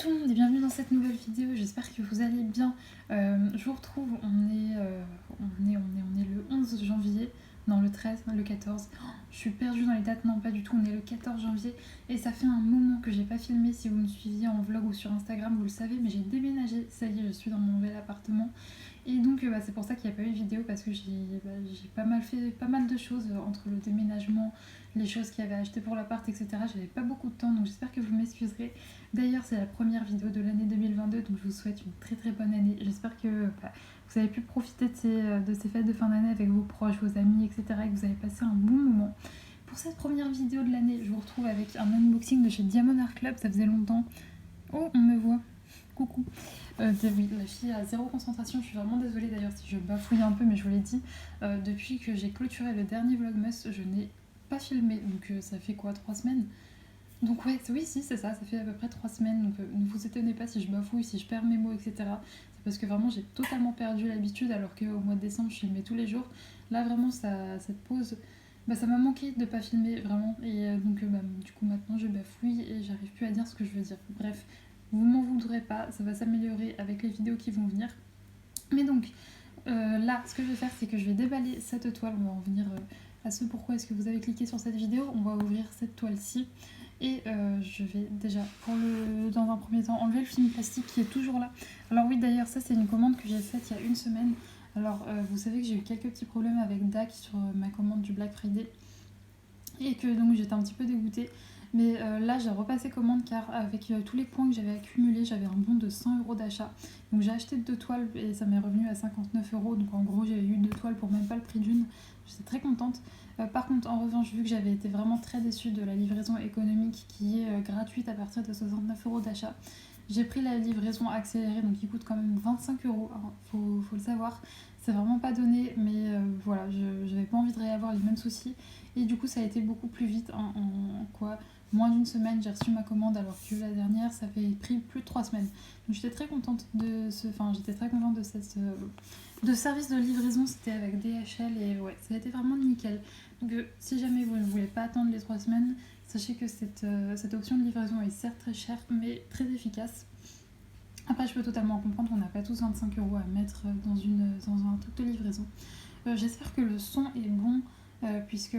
tout le monde et bienvenue dans cette nouvelle vidéo, j'espère que vous allez bien. Je vous retrouve, on est le 11 janvier, non le 13, le 14. Je suis perdue dans les dates, non pas du tout, on est le 14 janvier et ça fait un moment que j'ai pas filmé. Si vous me suiviez en vlog ou sur Instagram, vous le savez, mais j'ai déménagé, ça y est, je suis dans mon nouvel appartement. Et donc c'est pour ça qu'il n'y a pas eu de vidéo, parce que j'ai pas mal fait pas mal de choses entre le déménagement, les choses qu'il y avait achetées pour l'appart, etc. J'avais pas beaucoup de temps, donc j'espère que vous m'excuserez. D'ailleurs, c'est la première vidéo de l'année 2022, donc je vous souhaite une très très bonne année. J'espère que vous avez pu profiter de ces fêtes de fin d'année avec vos proches, vos amis, etc. et que vous avez passé un bon moment. Pour cette première vidéo de l'année, je vous retrouve avec un unboxing de chez Diamond Art Club, ça faisait longtemps. Oh, on me voit. Coucou. Oui, la fille a zéro concentration, je suis vraiment désolée d'ailleurs si je bafouille un peu, mais je vous l'ai dit, depuis que j'ai clôturé le dernier Vlogmas, je n'ai pas filmé, donc ça fait quoi, 3 semaines? Donc ouais, oui, si, c'est ça fait à peu près 3 semaines, donc ne vous étonnez pas si je bafouille, si je perds mes mots, etc. C'est parce que vraiment j'ai totalement perdu l'habitude, alors qu'au mois de décembre je filmais tous les jours. Là vraiment, cette pause, ça m'a manqué de pas filmer, vraiment, et du coup maintenant je bafouille et j'arrive plus à dire ce que je veux dire. Bref, vous m'en voudrez pas, ça va s'améliorer avec les vidéos qui vont venir. Mais donc, là, ce que je vais faire, c'est que je vais déballer cette toile. On va en venir à ce pourquoi est-ce que vous avez cliqué sur cette vidéo. On va ouvrir cette toile-ci. Et je vais déjà, dans un premier temps, enlever le film plastique qui est toujours là. Alors oui, d'ailleurs, ça, c'est une commande que j'ai faite il y a une semaine. Alors, vous savez que j'ai eu quelques petits problèmes avec DAC sur ma commande du Black Friday. Et que donc j'étais un petit peu dégoûtée. Mais là, j'ai repassé commande car avec tous les points que j'avais accumulés, j'avais un bon de 100 € d'achat. Donc j'ai acheté 2 toiles et ça m'est revenu à 59 €. Donc en gros, j'ai eu 2 toiles pour même pas le prix d'une. J'étais très contente. Par contre, en revanche, vu que j'avais été vraiment très déçue de la livraison économique qui est gratuite à partir de 69 € d'achat, j'ai pris la livraison accélérée, donc qui coûte quand même 25 €. Faut le savoir. C'est vraiment pas donné, mais voilà, je n'avais pas envie de réavoir les mêmes soucis. Et du coup, ça a été beaucoup plus vite. En quoi, moins d'une semaine, j'ai reçu ma commande, alors que la dernière, ça fait pris plus de 3 semaines. Donc j'étais très contente de de service de livraison. C'était avec DHL et ouais, ça a été vraiment nickel. Donc si jamais vous ne voulez pas attendre les 3 semaines, sachez que cette option de livraison est certes très chère, mais très efficace. Après, je peux totalement comprendre, on n'a pas tous 25 € à mettre dans un truc de livraison. J'espère que le son est bon, puisque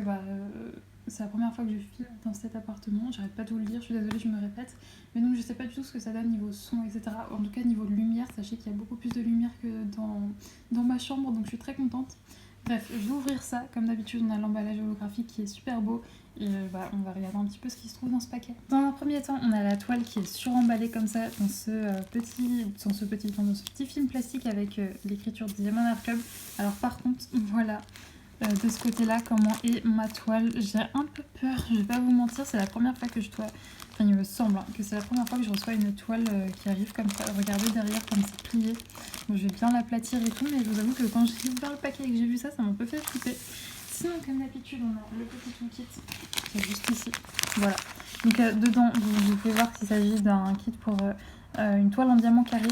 c'est la première fois que je filme dans cet appartement. J'arrête pas de vous le dire, je suis désolée, je me répète. Mais donc je sais pas du tout ce que ça donne niveau son, etc. En tout cas, niveau de lumière, sachez qu'il y a beaucoup plus de lumière que dans ma chambre, donc je suis très contente. Bref, je vais ouvrir ça. Comme d'habitude, on a l'emballage holographique qui est super beau. Et on va regarder un petit peu ce qui se trouve dans ce paquet. Dans un premier temps, on a la toile qui est suremballée comme ça dans ce petit film plastique avec l'écriture Diamond Art Club. Alors par contre, voilà, de ce côté-là, comment est ma toile. J'ai un peu peur, je vais pas vous mentir, c'est la première fois que je dois... Enfin, il me semble que c'est la première fois que je reçois une toile qui arrive comme ça. Regardez derrière comme c'est plié. Bon, je vais bien l'aplatir et tout, mais je vous avoue que quand j'ai ouvert le paquet et que j'ai vu ça, ça m'a un peu fait flipper. Sinon, comme d'habitude, on a le petit toolkit qui est juste ici. Voilà. Donc dedans, vous pouvez voir qu'il s'agit d'un kit pour une toile en diamant carré.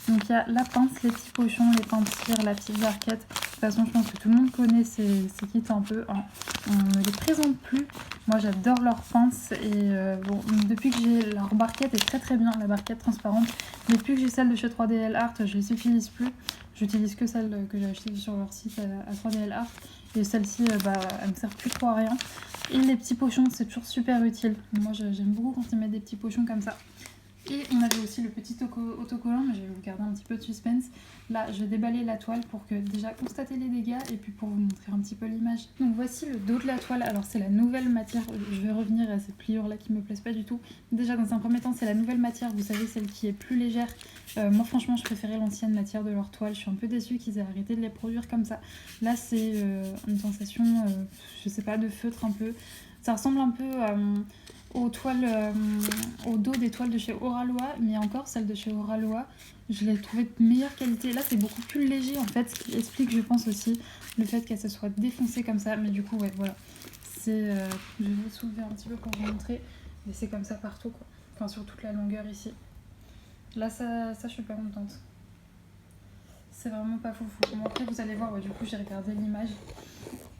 Donc il y a la pince, les petits pochons, les peintures, la petite barquette. De toute façon, je pense que tout le monde connaît ces kits un peu. Hein. On ne les présente plus. Moi, j'adore leurs pinces. Et depuis que j'ai leur barquette est très très bien, la barquette transparente. Depuis que j'ai celle de chez 3DL Art, je les utilise plus. J'utilise que celle que j'ai achetée sur leur site à 3DL Art. Et celle-ci, elle me sert plus trop à rien. Et les petits pochons, c'est toujours super utile. Moi, j'aime beaucoup quand ils mettent des petits pochons comme ça. Et on avait aussi le petit autocollant, mais je vais vous garder un petit peu de suspense. Là, je vais déballer la toile pour que déjà constater les dégâts et puis pour vous montrer un petit peu l'image. Donc voici le dos de la toile. Alors c'est la nouvelle matière, je vais revenir à ces pliures là qui me plaisent pas du tout. Déjà dans un premier temps, c'est la nouvelle matière, vous savez, celle qui est plus légère. Moi franchement, je préférais l'ancienne matière de leur toile. Je suis un peu déçue qu'ils aient arrêté de les produire comme ça. Là, c'est une sensation, je sais pas, de feutre un peu. Ça ressemble un peu aux toiles, au dos des toiles de chez Oralois, mais encore celle de chez Oralois, je l'ai trouvée de meilleure qualité. Là, c'est beaucoup plus léger en fait, ce qui explique, je pense aussi, le fait qu'elle se soit défoncée comme ça. Mais du coup, ouais, voilà. Je vais soulever un petit peu pour vous montrer, mais c'est comme ça partout, quoi. Enfin, sur toute la longueur ici. Là, ça je suis pas contente. C'est vraiment pas foufou. Bon, après, vous allez voir, ouais, du coup, j'ai regardé l'image.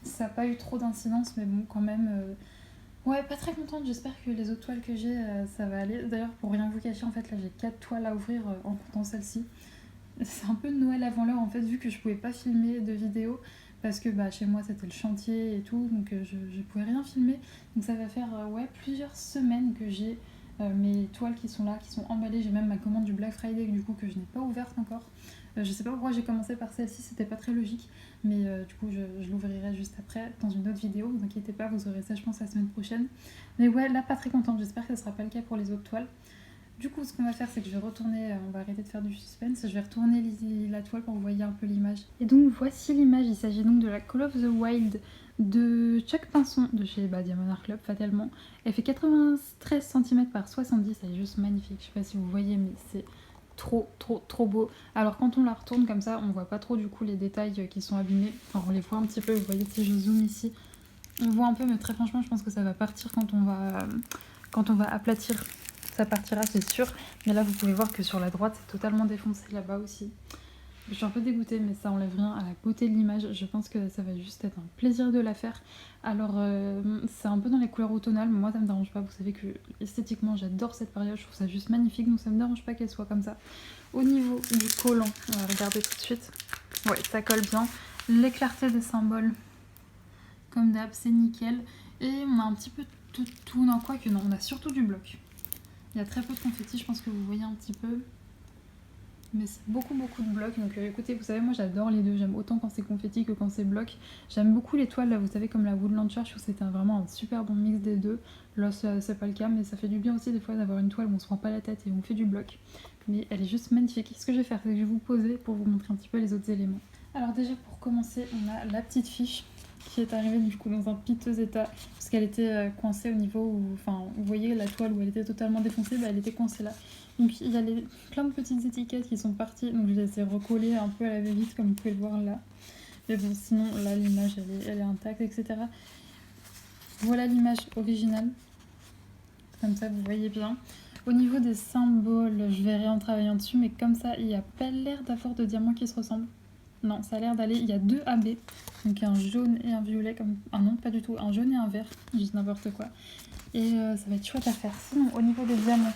Ça n'a pas eu trop d'incidence, mais bon, quand même. Ouais, pas très contente, j'espère que les autres toiles que j'ai, ça va aller. D'ailleurs, pour rien vous cacher, en fait, là j'ai 4 toiles à ouvrir en comptant celle-ci. C'est un peu Noël avant l'heure, en fait, vu que je pouvais pas filmer de vidéo, parce que bah, chez moi c'était le chantier et tout, donc je pouvais rien filmer. Donc ça va faire ouais, plusieurs semaines que j'ai mes toiles qui sont là, qui sont emballées. J'ai même ma commande du Black Friday du coup que je n'ai pas ouverte encore. Je sais pas pourquoi j'ai commencé par celle-ci, c'était pas très logique, mais du coup je l'ouvrirai juste après dans une autre vidéo. Ne vous inquiétez pas, vous aurez ça je pense la semaine prochaine. Mais ouais, là pas très contente, j'espère que ce sera pas le cas pour les autres toiles. Du coup, ce qu'on va faire, c'est que je vais retourner, on va arrêter de faire du suspense, je vais retourner la toile pour que vous voyez un peu l'image. Et donc voici l'image, il s'agit donc de la Call of the Wild de Chuck Pinson de chez Diamond Art Club, fatalement. Elle fait 93 cm par 70, elle est juste magnifique, je sais pas si vous voyez, mais c'est trop beau. Alors quand on la retourne comme ça, on voit pas trop du coup les détails qui sont abîmés, enfin on les voit un petit peu, vous voyez si je zoome ici, on voit un peu, mais très franchement je pense que ça va partir quand on va aplatir. Ça partira, c'est sûr. Mais là, vous pouvez voir que sur la droite, c'est totalement défoncé là-bas aussi. Je suis un peu dégoûtée, mais ça enlève rien à la beauté de l'image. Je pense que ça va juste être un plaisir de la faire. Alors, c'est un peu dans les couleurs automnales, mais moi, ça me dérange pas. Vous savez que esthétiquement, j'adore cette période. Je trouve ça juste magnifique, donc ça me dérange pas qu'elle soit comme ça. Au niveau du collant, on va regarder tout de suite. Ouais, ça colle bien. Les clartés des symboles, comme d'hab, c'est nickel. Et on a un petit peu tout. Non, quoi que non, on a surtout du bloc. Il y a très peu de confettis, je pense que vous voyez un petit peu. Mais c'est beaucoup de blocs. Donc écoutez, vous savez, moi j'adore les deux. J'aime autant quand c'est confetti que quand c'est bloc. J'aime beaucoup les toiles, là, vous savez, comme la Woodland Church, je trouve que c'était vraiment un super bon mix des deux. Là, c'est pas le cas, mais ça fait du bien aussi des fois d'avoir une toile où on se prend pas la tête et on fait du bloc. Mais elle est juste magnifique. Ce que je vais faire, c'est que je vais vous poser pour vous montrer un petit peu les autres éléments. Alors déjà, pour commencer, on a la petite fiche qui est arrivée du coup dans un piteux état parce qu'elle était coincée au niveau où, enfin, vous voyez la toile où elle était totalement défoncée, bah, elle était coincée là. Donc il y a plein de petites étiquettes qui sont parties, donc je les ai recollées un peu à la va-vite comme vous pouvez le voir là. Mais bon, sinon là l'image elle est intacte, etc. Voilà l'image originale, comme ça vous voyez bien. Au niveau des symboles, je verrai en travaillant dessus, mais comme ça il n'y a pas l'air d'avoir de diamants qui se ressemblent. Non, ça a l'air d'aller. Il y a 2 AB, donc un jaune et un violet. Comme... Ah non, pas du tout, un jaune et un vert. Je dis n'importe quoi. Et ça va être chouette à faire. Sinon, au niveau des diamants,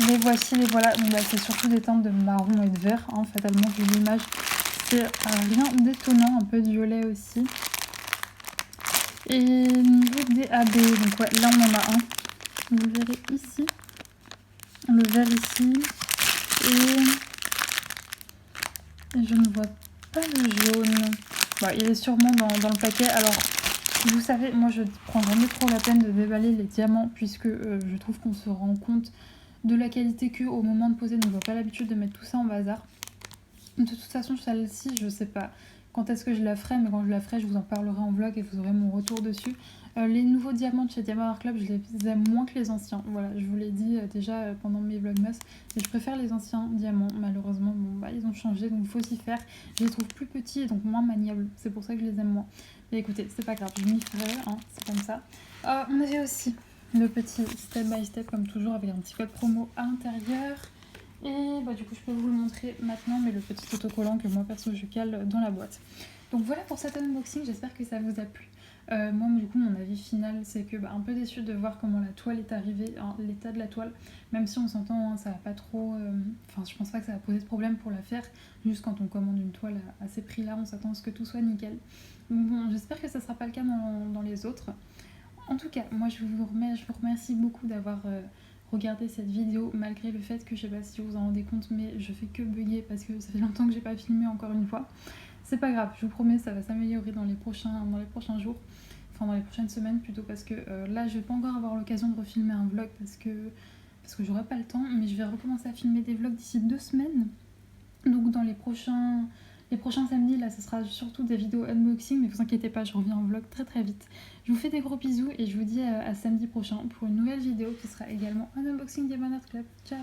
les voici, les voilà. Donc, bah, c'est surtout des teintes de marron et de vert, hein, fatalement, vu l'image. C'est rien d'étonnant, un peu de violet aussi. Et au niveau des AB, donc ouais, là on en a un. Vous verrez ici, le vert ici. Et je ne vois pas le jaune. Bah, il est sûrement dans le paquet. Alors, vous savez, moi je prends jamais trop la peine de déballer les diamants puisque je trouve qu'on se rend compte de la qualité que au moment de poser. Donc, je n'ai pas l'habitude de mettre tout ça en bazar. De toute façon, celle-ci, je sais pas quand est-ce que je la ferai, mais quand je la ferai, je vous en parlerai en vlog et vous aurez mon retour dessus. Les nouveaux diamants de chez Diamond Art Club, je les aime moins que les anciens. Voilà, je vous l'ai dit déjà pendant mes vlogmas. Mais je préfère les anciens diamants. Malheureusement, bon, bah, ils ont changé, donc il faut s'y faire. Je les trouve plus petits et donc moins maniables. C'est pour ça que je les aime moins. Mais écoutez, c'est pas grave, je m'y ferai, hein, c'est comme ça. On avait aussi le petit step by step, comme toujours, avec un petit code promo à l'intérieur. Et bah, du coup, je peux vous le montrer maintenant, mais le petit autocollant que moi perso je cale dans la boîte. Donc voilà pour cet unboxing, j'espère que ça vous a plu. Moi, du coup, mon avis final, c'est que un peu déçue de voir comment la toile est arrivée, hein, l'état de la toile, même si on s'entend, hein, ça va pas trop. Enfin, je pense pas que ça va poser de problème pour la faire. Juste quand on commande une toile à ces prix-là, on s'attend à ce que tout soit nickel. Donc bon, j'espère que ça sera pas le cas dans les autres. En tout cas, moi, je vous remercie beaucoup d'avoir regardé cette vidéo, malgré le fait que je sais pas si vous en rendez compte, mais je fais que bugger parce que ça fait longtemps que j'ai pas filmé encore une fois. C'est pas grave, je vous promets, ça va s'améliorer dans les prochains jours, enfin dans les prochaines semaines plutôt, parce que là je vais pas encore avoir l'occasion de refilmer un vlog parce que j'aurai pas le temps, mais je vais recommencer à filmer des vlogs d'ici 2 semaines. Donc dans les prochains samedis, là ce sera surtout des vidéos unboxing, mais vous inquiétez pas, je reviens en vlog très vite. Je vous fais des gros bisous et je vous dis à samedi prochain pour une nouvelle vidéo qui sera également un unboxing des Diamond Art Club. Ciao!